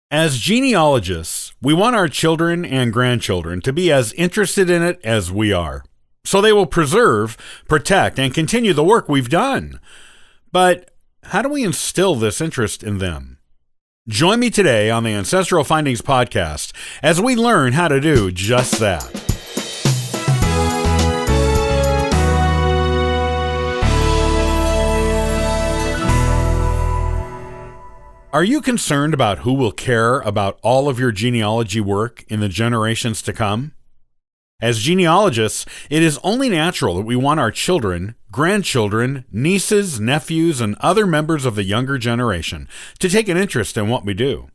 As genealogists, we want our children and grandchildren to be as interested in it as we are, so they will preserve, protect, and continue the work we've done. But how do we instill this interest in them? Join me today on the Ancestral Findings Podcast as we learn how to do just that. Are you concerned about who will care about all of your genealogy work in the generations to come? As genealogists, it is only natural that we want our children, grandchildren, nieces, nephews, and other members of the younger generation to take an interest in what we do.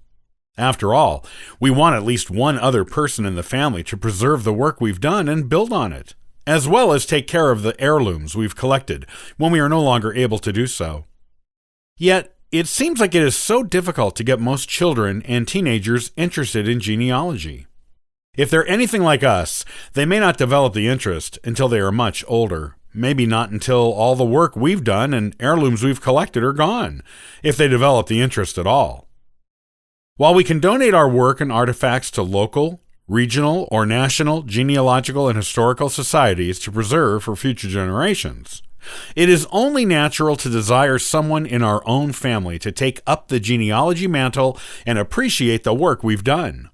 After all, we want at least one other person in the family to preserve the work we've done and build on it, as well as take care of the heirlooms we've collected when we are no longer able to do so. Yet, it seems like it is so difficult to get most children and teenagers interested in genealogy. If they're anything like us, they may not develop the interest until they are much older, maybe not until all the work we've done and heirlooms we've collected are gone, if they develop the interest at all. While we can donate our work and artifacts to local, regional, or national genealogical and historical societies to preserve for future generations, it is only natural to desire someone in our own family to take up the genealogy mantle and appreciate the work we've done.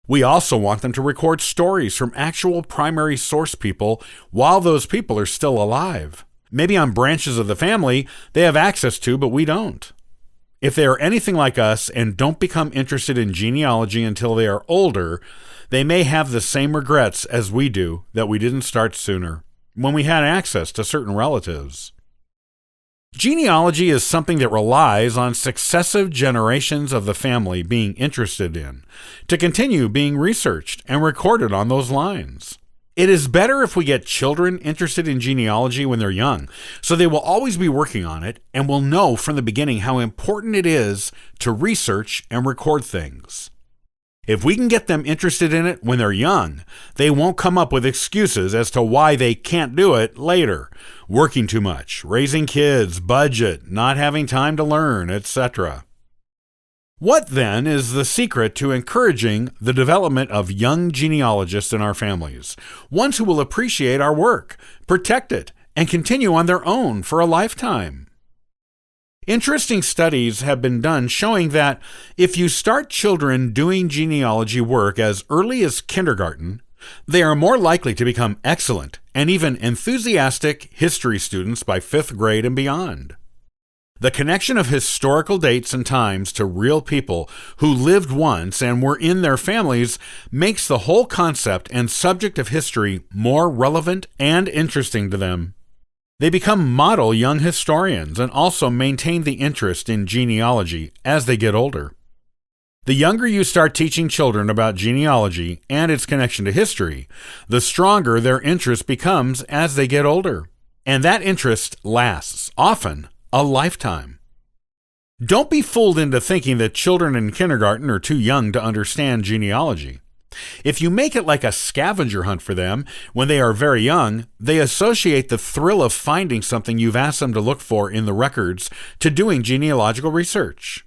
We also want them to record stories from actual primary source people while those people are still alive, maybe on branches of the family they have access to but we don't. If they are anything like us and don't become interested in genealogy until they are older, they may have the same regrets as we do that we didn't start sooner, when we had access to certain relatives. Genealogy is something that relies on successive generations of the family being interested in, to continue being researched and recorded on those lines. It is better if we get children interested in genealogy when they're young, so they will always be working on it and will know from the beginning how important it is to research and record things. If we can get them interested in it when they're young, they won't come up with excuses as to why they can't do it later. Working too much, raising kids, budget, not having time to learn, etc. What then is the secret to encouraging the development of young genealogists in our families, ones who will appreciate our work, protect it, and continue on their own for a lifetime? Interesting studies have been done showing that if you start children doing genealogy work as early as kindergarten, they are more likely to become excellent and even enthusiastic history students by 5th grade and beyond. The connection of historical dates and times to real people who lived once and were in their families makes the whole concept and subject of history more relevant and interesting to them. They become model young historians and also maintain the interest in genealogy as they get older. The younger you start teaching children about genealogy and its connection to history, the stronger their interest becomes as they get older. And that interest lasts, often, a lifetime. Don't be fooled into thinking that children in kindergarten are too young to understand genealogy. If you make it like a scavenger hunt for them when they are very young, they associate the thrill of finding something you've asked them to look for in the records to doing genealogical research.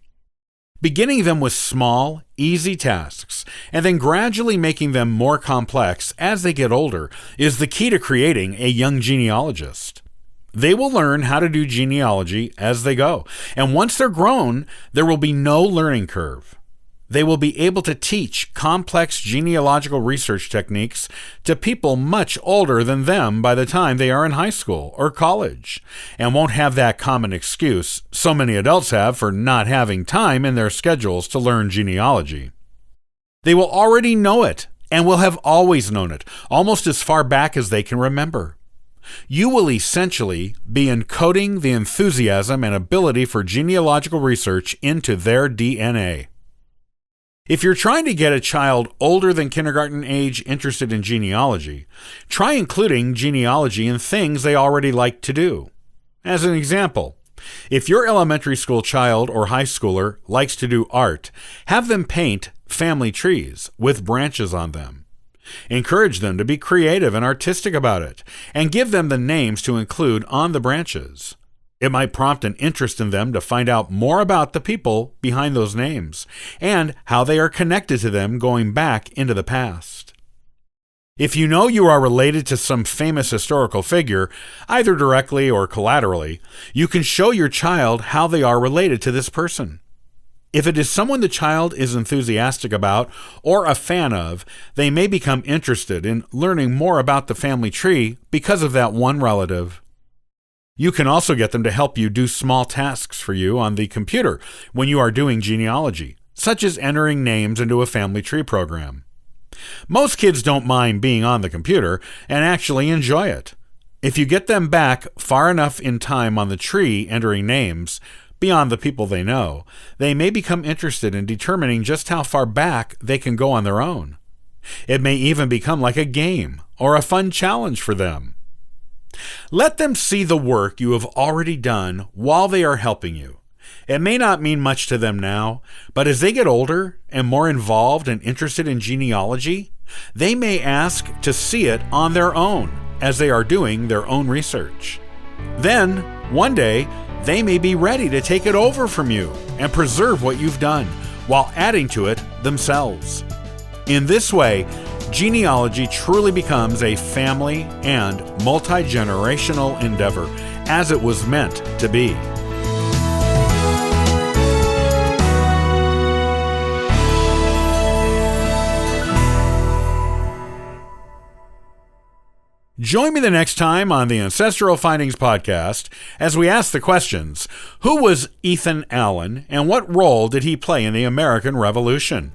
Beginning them with small, easy tasks, and then gradually making them more complex as they get older is the key to creating a young genealogist. They will learn how to do genealogy as they go, and once they're grown, there will be no learning curve. They will be able to teach complex genealogical research techniques to people much older than them by the time they are in high school or college, and won't have that common excuse so many adults have for not having time in their schedules to learn genealogy. They will already know it and will have always known it, almost as far back as they can remember. You will essentially be encoding the enthusiasm and ability for genealogical research into their DNA. If you're trying to get a child older than kindergarten age interested in genealogy, try including genealogy in things they already like to do. As an example, if your elementary school child or high schooler likes to do art, have them paint family trees with branches on them. Encourage them to be creative and artistic about it, and give them the names to include on the branches. It might prompt an interest in them to find out more about the people behind those names and how they are connected to them going back into the past. If you know you are related to some famous historical figure, either directly or collaterally, you can show your child how they are related to this person. If it is someone the child is enthusiastic about or a fan of, they may become interested in learning more about the family tree because of that one relative. You can also get them to help you do small tasks for you on the computer when you are doing genealogy, such as entering names into a family tree program. Most kids don't mind being on the computer and actually enjoy it. If you get them back far enough in time on the tree entering names, beyond the people they know, they may become interested in determining just how far back they can go on their own. It may even become like a game or a fun challenge for them. Let them see the work you have already done while they are helping you. It may not mean much to them now, but as they get older and more involved and interested in genealogy, they may ask to see it on their own as they are doing their own research. Then, one day, they may be ready to take it over from you and preserve what you've done while adding to it themselves. In this way, genealogy truly becomes a family and multi-generational endeavor, as it was meant to be. Join me the next time on the Ancestral Findings Podcast as we ask the questions: who was Ethan Allen and what role did he play in the American Revolution?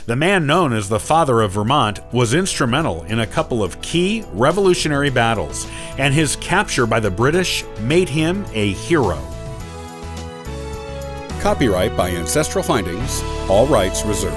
The man known as the Father of Vermont was instrumental in a couple of key revolutionary battles, and his capture by the British made him a hero. Copyright by Ancestral Findings, all rights reserved.